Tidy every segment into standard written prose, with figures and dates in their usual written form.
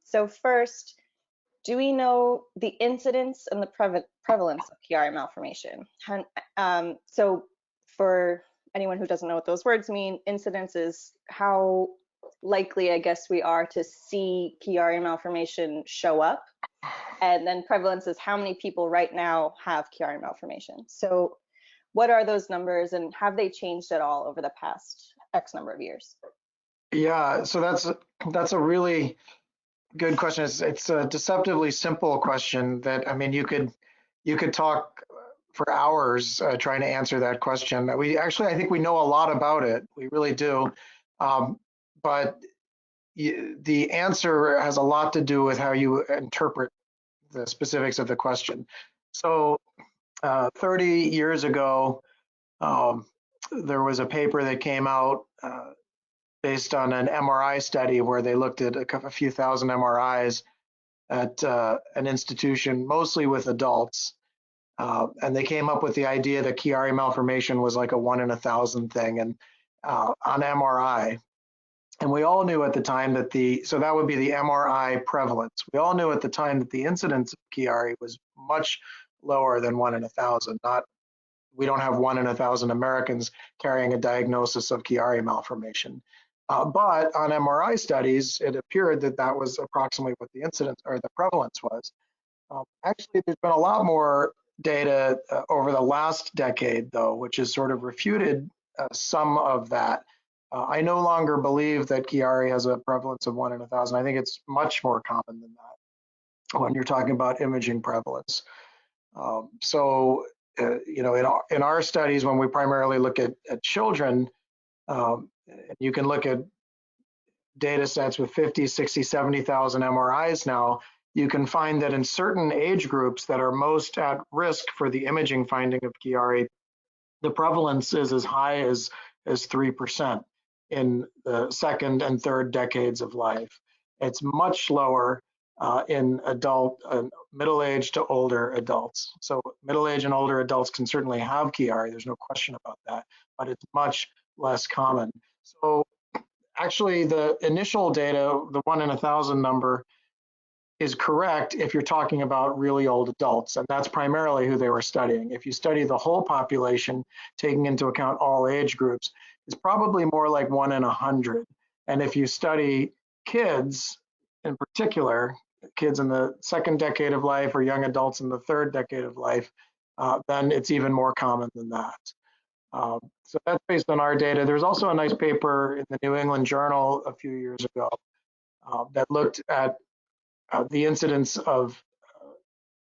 So first, do we know the incidence and the prevalence of Chiari malformation? So for anyone who doesn't know what those words mean, incidence is how likely, I guess, we are to see Chiari malformation show up. And then prevalence is how many people right now have Chiari malformation. So what are those numbers, and have they changed at all over the past X number of years? Yeah, so that's a really good question. It's a deceptively simple question that, I mean, you could talk for hours trying to answer that question. I think we know a lot about it. We really do. But the answer has a lot to do with how you interpret the specifics of the question. So 30 years ago, there was a paper that came out based on an MRI study where they looked at a few thousand MRIs at an institution, mostly with adults. And they came up with the idea that Chiari malformation was like a 1 in 1,000 thing, and on MRI. And we all knew at the time that so that would be the MRI prevalence. We all knew at the time that the incidence of Chiari was much lower than 1 in 1,000. We don't have 1 in 1,000 Americans carrying a diagnosis of Chiari malformation. But on MRI studies, it appeared that that was approximately what the incidence or the prevalence was. Actually, there's been a lot more data over the last decade, though, which has sort of refuted some of that. I no longer believe that Chiari has a prevalence of 1 in 1,000. I think it's much more common than that when you're talking about imaging prevalence. You know, in our studies, when we primarily look at children, you can look at data sets with 50, 60, 70,000 MRIs now. You can find that in certain age groups that are most at risk for the imaging finding of Chiari, the prevalence is as high as 3% in the second and third decades of life. It's much lower in middle-aged to older adults. So middle-aged and older adults can certainly have Chiari, there's no question about that, but it's much less common. So actually the initial data, the 1 in 1,000 number, is correct if you're talking about really old adults, and that's primarily who they were studying. If you study the whole population, taking into account all age groups, it's probably more like 1 in 100. And if you study kids, in particular, kids in the second decade of life or young adults in the third decade of life, then it's even more common than that. So that's based on our data. There's also a nice paper in the New England Journal a few years ago that looked at the incidence of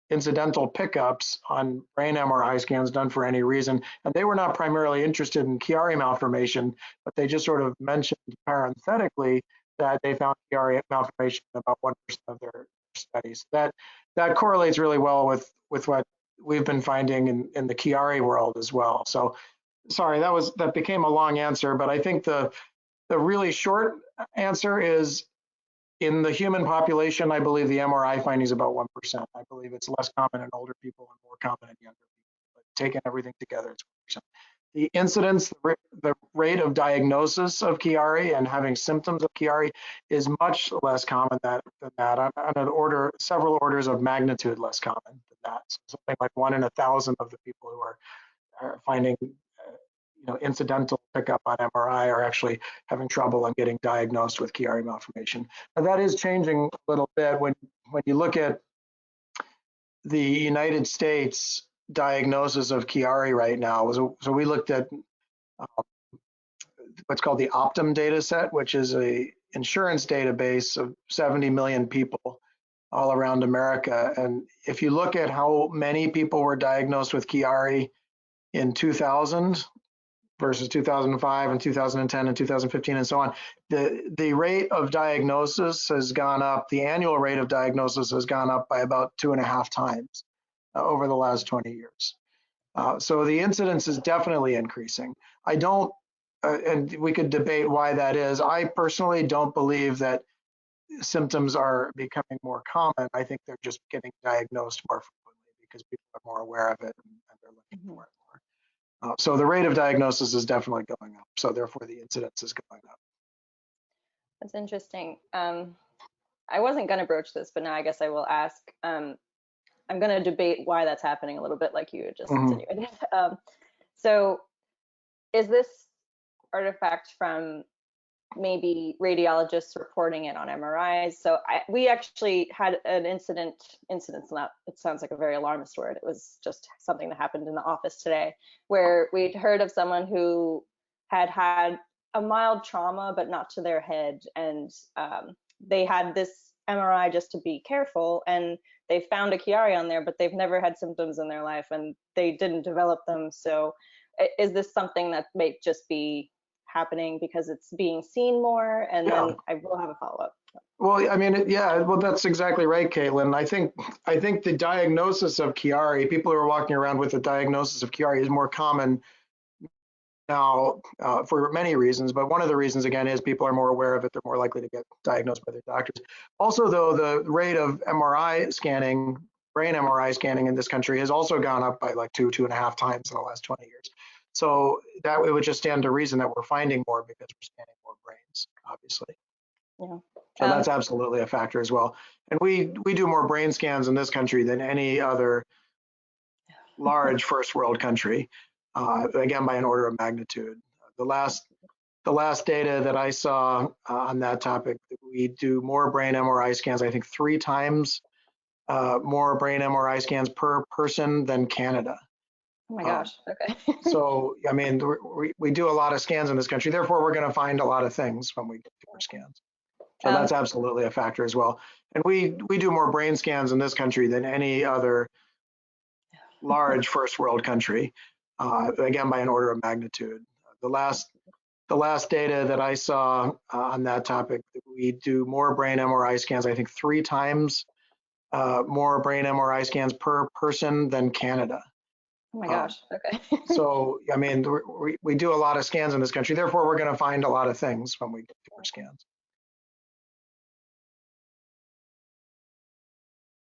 incidental pickups on brain MRI scans done for any reason. And they were not primarily interested in Chiari malformation, but they just sort of mentioned parenthetically that they found Chiari malformation in about 1% of their studies. That correlates really well with what we've been finding in the Chiari world as well. So sorry, that became a long answer, but I think the really short answer is, in the human population, I believe the MRI finding is about 1%. I believe it's less common in older people and more common in younger people. But taking everything together, it's 1%. The incidence, the rate of diagnosis of Chiari and having symptoms of Chiari is much less common than that. On several orders of magnitude less common than that. So something like 1 in 1,000 of the people who are finding incidental pickup on MRI are actually having trouble and getting diagnosed with Chiari malformation. Now that is changing a little bit when you look at the United States diagnosis of Chiari right now. So we looked at what's called the Optum data set, which is a insurance database of 70 million people all around America. And if you look at how many people were diagnosed with Chiari in 2000, versus 2005 and 2010 and 2015 and so on, the rate of diagnosis has gone up. The annual rate of diagnosis has gone up by about 2.5 times over the last 20 years. So the incidence is definitely increasing. I don't, and we could debate why that is. I personally don't believe that symptoms are becoming more common. I think they're just getting diagnosed more frequently because people are more aware of it and they're looking for it more. So the rate of diagnosis is definitely going up. So therefore the incidence is going up. That's interesting. I wasn't going to broach this, but now I guess I will ask. I'm going to debate why that's happening a little bit, like you had just Mhm. insinuated. So is this artifact from maybe radiologists reporting it on MRIs? So we actually had an incident, not, it sounds like a very alarmist word. It was just something that happened in the office today where we'd heard of someone who had a mild trauma, but not to their head. And they had this MRI just to be careful, and they found a Chiari on there, but they've never had symptoms in their life and they didn't develop them. So is this something that may just be happening because it's being seen more? And Yeah. then I will have a follow-up. Well, I mean, yeah, well, that's exactly right, Caitlin. I think the diagnosis of Chiari, people who are walking around with the diagnosis of Chiari is more common now for many reasons, but one of the reasons, again, is people are more aware of it. They're more likely to get diagnosed by their doctors. Also, though, the rate of MRI scanning, brain MRI scanning in this country has also gone up by like 2.5 times in the last 20 years. So that it would just stand to reason that we're finding more because we're scanning more brains, obviously. Yeah. So that's absolutely a factor as well. And we do more brain scans in this country than any other large first world country, again, by an order of magnitude. The last data that I saw on that topic, we do more brain MRI scans, I think 3 times more brain MRI scans per person than Canada. Oh my gosh. Okay. So, I mean, we do a lot of scans in this country. Therefore, we're going to find a lot of things when we do our scans. So that's absolutely a factor as well. And we do more brain scans in this country than any other large first world country, again, by an order of magnitude. The last data that I saw on that topic, we do more brain MRI scans, I think 3 times more brain MRI scans per person than Canada. Oh my gosh. Okay. So, I mean, we do a lot of scans in this country. Therefore, we're going to find a lot of things when we do our scans.